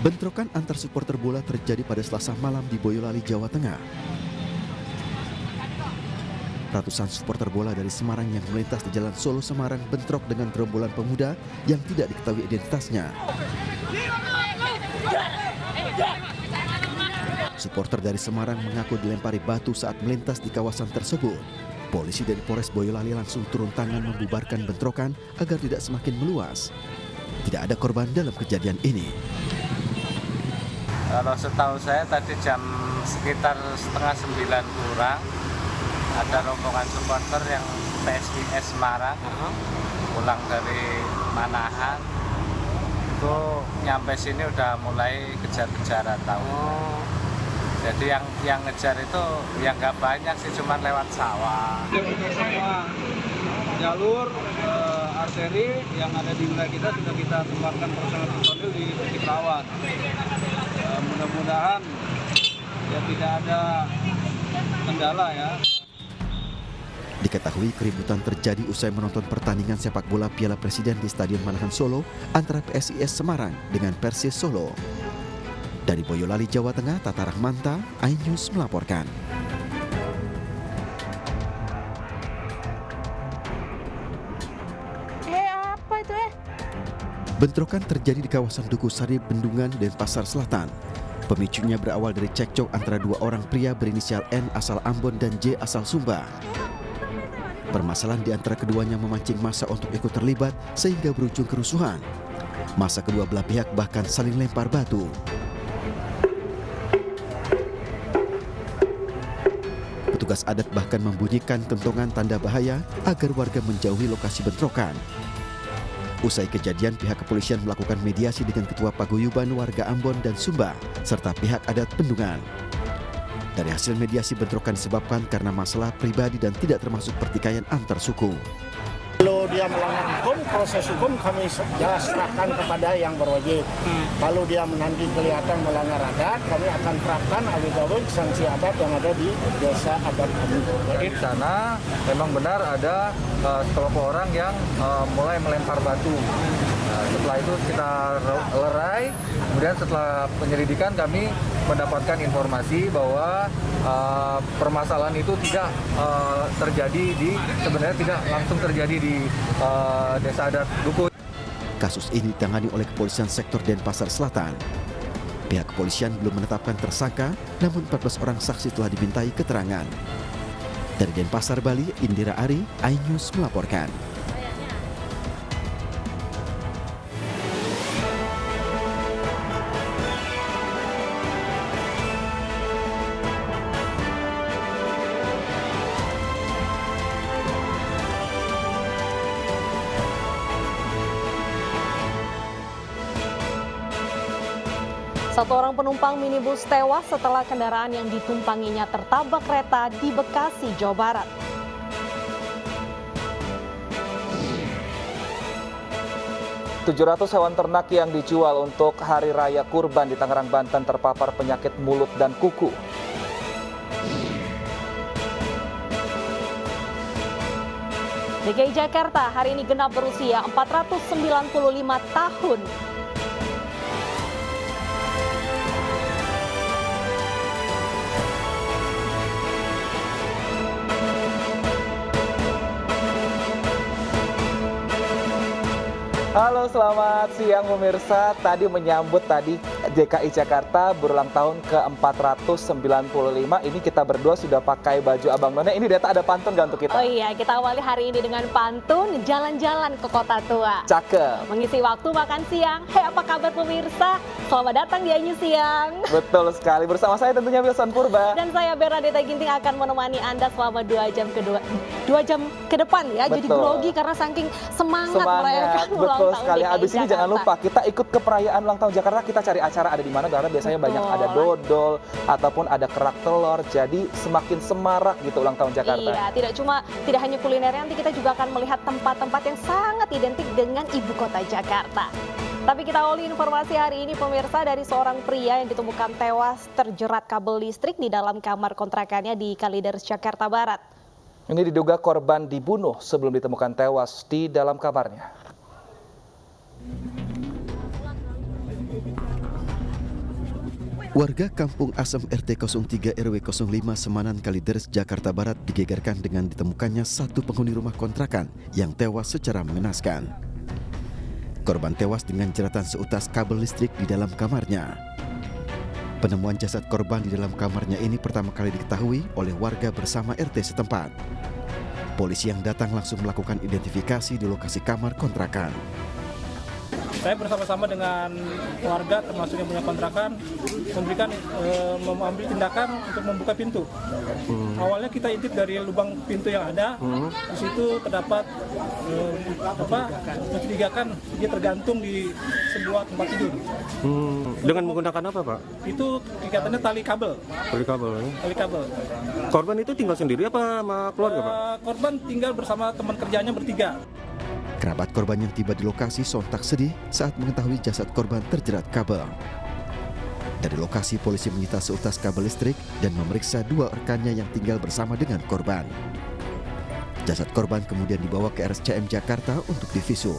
Bentrokan antar supporter bola terjadi pada Selasa malam di Boyolali, Jawa Tengah. Ratusan supporter bola dari Semarang yang melintas di Jalan Solo Semarang bentrok dengan gerombolan pemuda yang tidak diketahui identitasnya. Supporter dari Semarang mengaku dilempari batu saat melintas di kawasan tersebut. Polisi dari Polres Boyolali langsung turun tangan membubarkan bentrokan agar tidak semakin meluas. Tidak ada korban dalam kejadian ini. Kalau setahu saya tadi jam sekitar 8:30 kurang ada rombongan supporter yang PSIS Semarang pulang dari Manahan itu nyampe sini udah mulai kejar-kejaran tahu. Jadi yang ngejar itu yang nggak banyak sih, cuma lewat sawah. Semua jalur arteri yang ada di wilayah kita sudah kita tempatkan personel di titik rawan. Mudah-mudahan ya tidak ada kendala ya. Diketahui keributan terjadi usai menonton pertandingan sepak bola Piala Presiden di Stadion Manahan Solo antara PSIS Semarang dengan Persis Solo. Dari Boyolali, Jawa Tengah, Tata Rahmanta, iNews melaporkan. Apa itu Bentrokan terjadi di kawasan Duku Sari, Bendungan, Denpasar Selatan. Pemicunya berawal dari cekcok antara dua orang pria berinisial N asal Ambon dan J asal Sumba. Permasalahan di antara keduanya memancing massa untuk ikut terlibat sehingga berujung kerusuhan. Massa kedua belah pihak bahkan saling lempar batu. Petugas adat bahkan membunyikan kentongan tanda bahaya agar warga menjauhi lokasi bentrokan. Usai kejadian, pihak kepolisian melakukan mediasi dengan ketua paguyuban warga Ambon dan Sumba, serta pihak adat Bendungan. Dari hasil mediasi, bentrokan disebabkan karena masalah pribadi dan tidak termasuk pertikaian antar suku. Kalau dia melanggar hukum, proses hukum kami serahkan kepada yang berwajib. Kalau dia nanti kelihatan melanggar adat, kami akan terapkan alih-alih sanksi adat yang ada di desa adat kami. Di sana memang benar ada sekelompok orang yang mulai melempar batu. Setelah itu kita lerai, kemudian setelah penyelidikan kami mendapatkan informasi bahwa permasalahan itu tidak sebenarnya tidak langsung terjadi di desa adat Duku. Kasus ini ditangani oleh Kepolisian Sektor Denpasar Selatan. Pihak kepolisian belum menetapkan tersangka, namun 14 orang saksi telah dimintai keterangan. Dari Denpasar, Bali, Indira Ari, iNews melaporkan. Satu orang penumpang minibus tewas setelah kendaraan yang ditumpanginya tertabrak kereta di Bekasi, Jawa Barat. Ratus hewan ternak yang dijual untuk Hari Raya Kurban di Tangerang, Banten terpapar penyakit mulut dan kuku. DKI Jakarta hari ini genap berusia 495 tahun. Halo, selamat siang pemirsa. Tadi menyambut DKI Jakarta berulang tahun ke-495. Ini kita berdua sudah pakai baju Abang None. Ini data ada pantun gak untuk kita? Oh iya, kita awali hari ini dengan pantun jalan-jalan ke Kota Tua. Cakep. Mengisi waktu makan siang. Hei, apa kabar pemirsa? Selamat datang di iNews Siang. Betul sekali. Bersama saya tentunya Wilson Purba. Dan saya Bernadetta Ginting akan menemani Anda selama 2 jam ke depan ya. Betul. Jadi grogi karena saking semangat merayakan ulang betul tahun sekali. DKI Habis ini Jakarta. jangan lupa kita ikut ke perayaan ulang tahun Jakarta. Kita cari acara ada di mana karena biasanya banyak Betul. ada dodol ataupun ada kerak telur. Jadi semakin semarak gitu ulang tahun Jakarta. Iya, tidak hanya kuliner, nanti kita juga akan melihat tempat-tempat yang sangat identik dengan ibu kota Jakarta. Tapi kita awali informasi hari ini pemirsa dari seorang pria yang ditemukan tewas terjerat kabel listrik di dalam kamar kontrakannya di Kalideres, Jakarta Barat. Ini diduga korban dibunuh sebelum ditemukan tewas di dalam kamarnya. Warga Kampung Asem RT 03 RW 05 Semanan Kalideres, Jakarta Barat digegerkan dengan ditemukannya satu penghuni rumah kontrakan yang tewas secara mengenaskan. Korban tewas dengan jeratan seutas kabel listrik di dalam kamarnya. Penemuan jasad korban di dalam kamarnya ini pertama kali diketahui oleh warga bersama RT setempat. Polisi yang datang langsung melakukan identifikasi di lokasi kamar kontrakan. Saya bersama-sama dengan warga termasuk yang punya kontrakan mengambil tindakan untuk membuka pintu. Awalnya kita intip dari lubang pintu yang ada, di situ terdapat mencurigakan dia tergantung di sebuah tempat tidur. Dengan menggunakan apa, Pak? Itu ikatannya tali kabel. Tali kabel. Korban itu tinggal sendiri apa sama keluarga, Pak? Korban tinggal bersama teman kerjanya bertiga. Kerabat korban yang tiba di lokasi sontak sedih saat mengetahui jasad korban terjerat kabel. Dari lokasi, polisi menyita seutas kabel listrik dan memeriksa dua rekannya yang tinggal bersama dengan korban. Jasad korban kemudian dibawa ke RSCM Jakarta untuk divisum.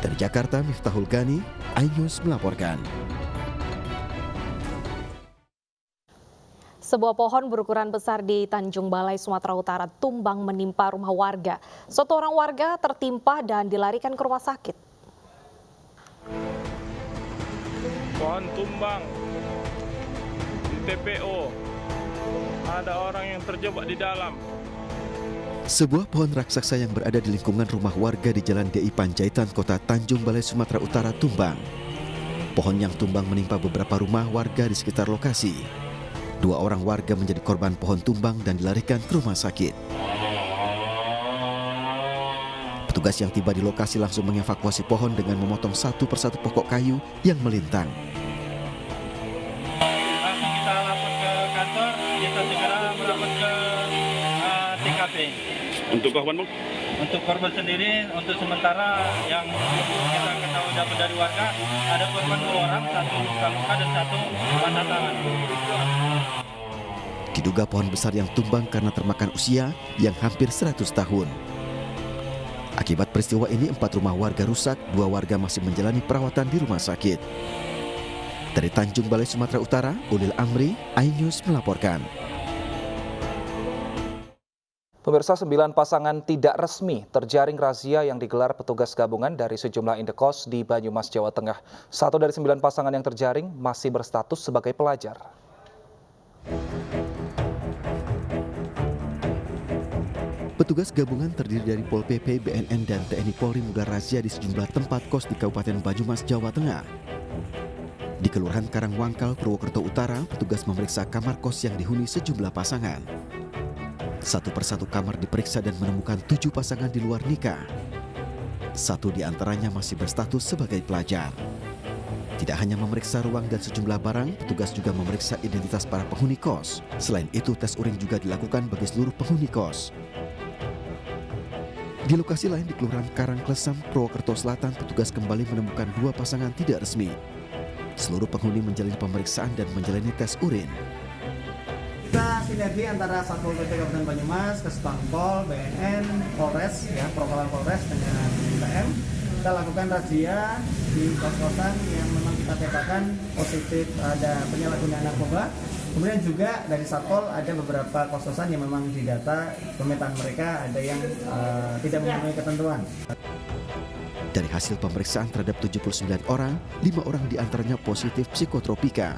Dari Jakarta, Miftahul Gani, iNews melaporkan. Sebuah pohon berukuran besar di Tanjung Balai, Sumatera Utara tumbang menimpa rumah warga. Satu orang warga tertimpa dan dilarikan ke rumah sakit. Pohon tumbang di TPO. Ada orang yang terjebak di dalam. Sebuah pohon raksasa yang berada di lingkungan rumah warga di Jalan DI Panjaitan, Kota Tanjung Balai, Sumatera Utara tumbang. Pohon yang tumbang menimpa beberapa rumah warga di sekitar lokasi. Dua orang warga menjadi korban pohon tumbang dan dilarikan ke rumah sakit. Petugas yang tiba di lokasi langsung mengevakuasi pohon dengan memotong satu persatu pokok kayu yang melintang. Langsung kita lapor ke kantor, kita segera merapat ke TKP. Untuk korban, Bang? Untuk korban sendiri, untuk sementara yang kita ketahui dapat dari warga, ada korban 2 orang, satu luka-luka dan satu patah tangan. Diduga pohon besar yang tumbang karena termakan usia yang hampir 100 tahun. Akibat peristiwa ini 4 rumah warga rusak, 2 warga masih menjalani perawatan di rumah sakit. Dari Tanjung Balai, Sumatera Utara, Ulil Amri, iNews melaporkan. Pemirsa, 9 pasangan tidak resmi terjaring razia yang digelar petugas gabungan dari sejumlah indekos di Banyumas, Jawa Tengah. 1 dari 9 pasangan yang terjaring masih berstatus sebagai pelajar. Petugas gabungan terdiri dari Pol PP, BNN, dan TNI Polri menggelar razia di sejumlah tempat kos di Kabupaten Banyumas, Jawa Tengah. Di Kelurahan Karangwangkal, Purwokerto Utara, petugas memeriksa kamar kos yang dihuni sejumlah pasangan. Satu persatu kamar diperiksa dan menemukan 7 pasangan di luar nikah. 1 di antaranya masih berstatus sebagai pelajar. Tidak hanya memeriksa ruang dan sejumlah barang, petugas juga memeriksa identitas para penghuni kos. Selain itu, tes urin juga dilakukan bagi seluruh penghuni kos. Di lokasi lain di Kelurahan Karangklesam, Purwokerto Selatan, petugas kembali menemukan 2 pasangan tidak resmi. Seluruh penghuni menjalani pemeriksaan dan menjalani tes urin. Kita sinergi antara Satpol PP Kabupaten Banyumas, Kesbangpol, BNN, Polres, Propalan Polres dengan BPM. Kita lakukan razia di kos-kosan yang memang kita petakan positif ada penyalahgunaan narkoba. Kemudian juga dari Satpol ada beberapa kos-kosan yang memang didata pemetaan mereka ada yang tidak memenuhi ketentuan. Dari hasil pemeriksaan terhadap 79 orang, 5 orang diantaranya positif psikotropika.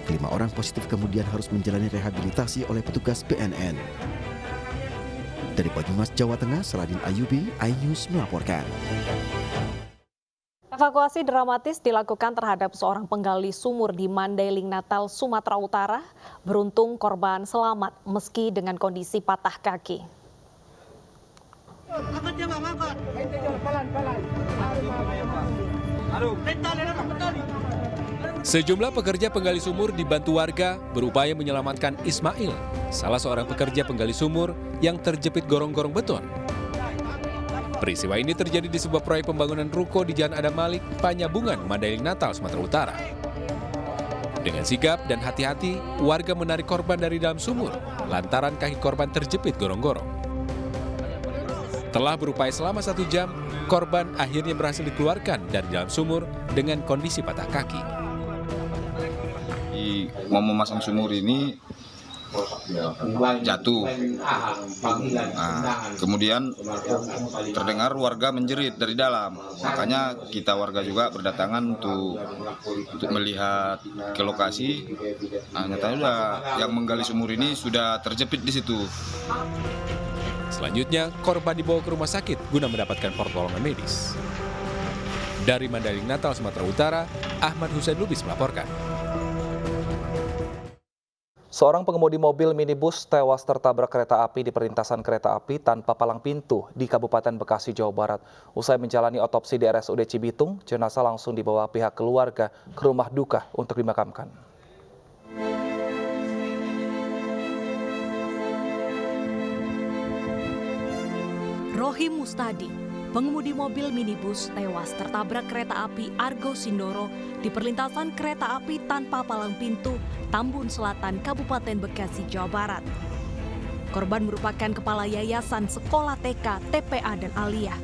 5 orang positif kemudian harus menjalani rehabilitasi oleh petugas BNN. Dari Banyumas, Jawa Tengah, Saladin Ayubi, iNews melaporkan. Evakuasi dramatis dilakukan terhadap seorang penggali sumur di Mandailing Natal, Sumatera Utara. Beruntung korban selamat meski dengan kondisi patah kaki. Sejumlah pekerja penggali sumur dibantu warga berupaya menyelamatkan Ismail, salah seorang pekerja penggali sumur yang terjepit gorong-gorong beton. Peristiwa ini terjadi di sebuah proyek pembangunan ruko di Jalan Adam Malik, Panyabungan, Mandailing Natal, Sumatera Utara. Dengan sigap dan hati-hati, warga menarik korban dari dalam sumur lantaran kaki korban terjepit gorong-gorong. Setelah berupaya selama 1 jam, korban akhirnya berhasil dikeluarkan dari dalam sumur dengan kondisi patah kaki. mau memasang sumur ini jatuh. Kemudian terdengar warga menjerit dari dalam. Makanya kita warga juga berdatangan untuk melihat ke lokasi. Nyatanya yang menggali sumur ini sudah terjepit di situ. Selanjutnya, korban dibawa ke rumah sakit guna mendapatkan pertolongan medis. Dari Mandailing Natal, Sumatera Utara, Ahmad Hussein Lubis melaporkan. Seorang pengemudi mobil minibus tewas tertabrak kereta api di perlintasan kereta api tanpa palang pintu di Kabupaten Bekasi, Jawa Barat. Usai menjalani otopsi di RSUD Cibitung, jenazah langsung dibawa pihak keluarga ke rumah duka untuk dimakamkan. Rohim Mustadi, pengemudi mobil minibus tewas tertabrak kereta api Argo Sindoro di perlintasan kereta api tanpa palang pintu Tambun Selatan, Kabupaten Bekasi, Jawa Barat. Korban merupakan kepala yayasan sekolah TK, TPA, dan Aliyah.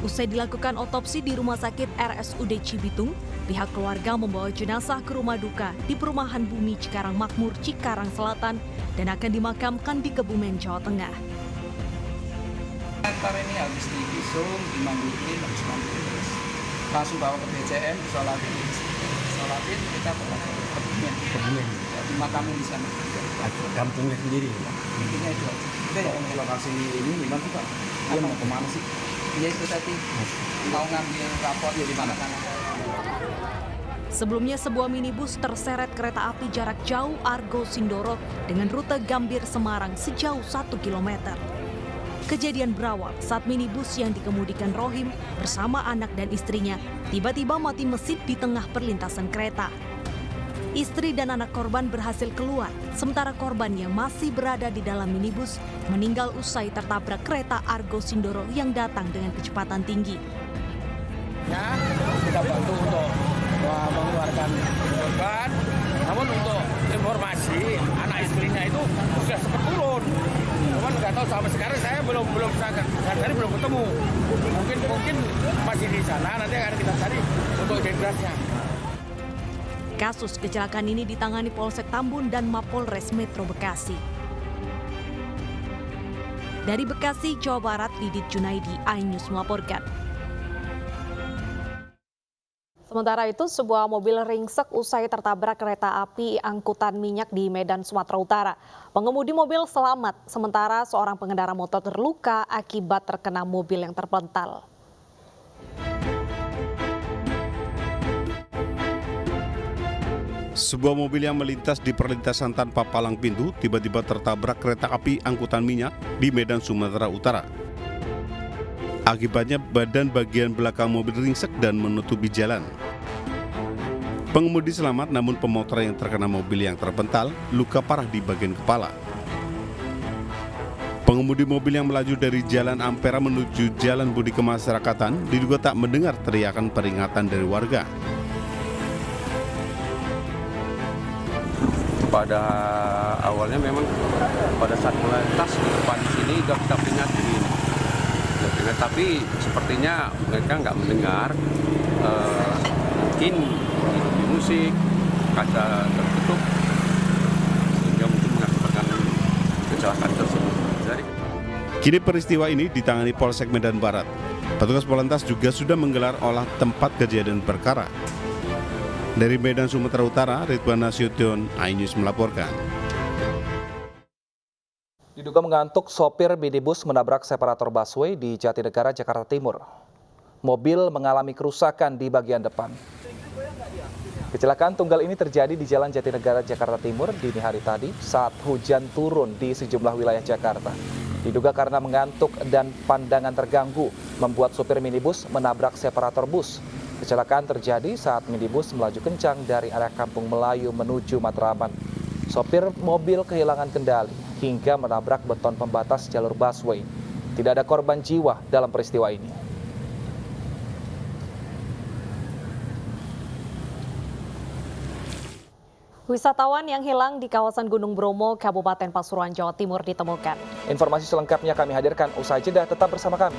Usai dilakukan otopsi di Rumah Sakit RSUD Cibitung, pihak keluarga membawa jenazah ke rumah duka di Perumahan Bumi Cikarang Makmur, Cikarang Selatan, dan akan dimakamkan di Kebumen, Jawa Tengah. Ntar ini habis divisum, dimandiin, habis mandi terus langsung bawa ke BCM, disolatin, kita bawa ke Kebumen, dimakamin di sana. Kampungnya sendiri? Intinya itu aja. Kita yang lokasi ini gimana sih Pak? Dia mau kemana sih? Iya itu tadi, mau ngambil rapor di mana kan. Sebelumnya sebuah minibus terseret kereta api jarak jauh Argo Sindoro dengan rute Gambir Semarang sejauh 1 km. Kejadian berawal saat minibus yang dikemudikan Rohim bersama anak dan istrinya tiba-tiba mati mesin di tengah perlintasan kereta. Istri dan anak korban berhasil keluar, sementara korban yang masih berada di dalam minibus meninggal usai tertabrak kereta Argo Sindoro yang datang dengan kecepatan tinggi. Ya, kita bantu untuk mengeluarkan korban. Namun untuk informasi, anak istrinya itu sudah sempat turun. Cuman nggak tahu sampai sekarang saya belum ketemu. Mungkin masih di sana, nanti akan kita cari untuk identitasnya. Kasus kecelakaan ini ditangani Polsek Tambun dan Mapolres Metro Bekasi. Dari Bekasi, Jawa Barat, Didit Junaidi, iNews melaporkan. Sementara itu, sebuah mobil ringsek usai tertabrak kereta api angkutan minyak di Medan, Sumatera Utara. Pengemudi mobil selamat, sementara seorang pengendara motor terluka akibat terkena mobil yang terpental. Sebuah mobil yang melintas di perlintasan tanpa palang pintu tiba-tiba tertabrak kereta api angkutan minyak di Medan, Sumatera Utara. Akibatnya badan bagian belakang mobil ringsek dan menutupi jalan. Pengemudi selamat, namun pemotor yang terkena mobil yang terpental luka parah di bagian kepala. Pengemudi mobil yang melaju dari Jalan Ampera menuju Jalan Budi Kemasyarakatan diduga tak mendengar teriakan peringatan dari warga. Pada awalnya memang pada saat melintas di depan sini sudah kita peringatin. Tapi sepertinya mereka nggak mendengar, mungkin di musik, kaca tertutup, sehingga mungkin mengakibatkan kecelakaan tersebut. Kini peristiwa ini ditangani Polsek Medan Barat. Petugas Polantas juga sudah menggelar olah tempat kejadian perkara. Dari Medan, Sumatera Utara, Ridwan Nasution, iNews melaporkan. Diduga mengantuk, sopir minibus menabrak separator busway di Jatinegara, Jakarta Timur. Mobil mengalami kerusakan di bagian depan. Kecelakaan tunggal ini terjadi di Jalan Jatinegara, Jakarta Timur dini hari tadi saat hujan turun di sejumlah wilayah Jakarta. Diduga karena mengantuk dan pandangan terganggu, membuat sopir minibus menabrak separator bus. Kecelakaan terjadi saat minibus melaju kencang dari arah Kampung Melayu menuju Matraman. Sopir mobil kehilangan kendali hingga menabrak beton pembatas jalur busway. Tidak ada korban jiwa dalam peristiwa ini. Wisatawan yang hilang di kawasan Gunung Bromo, Kabupaten Pasuruan, Jawa Timur ditemukan. Informasi selengkapnya kami hadirkan usai jeda, tetap bersama kami.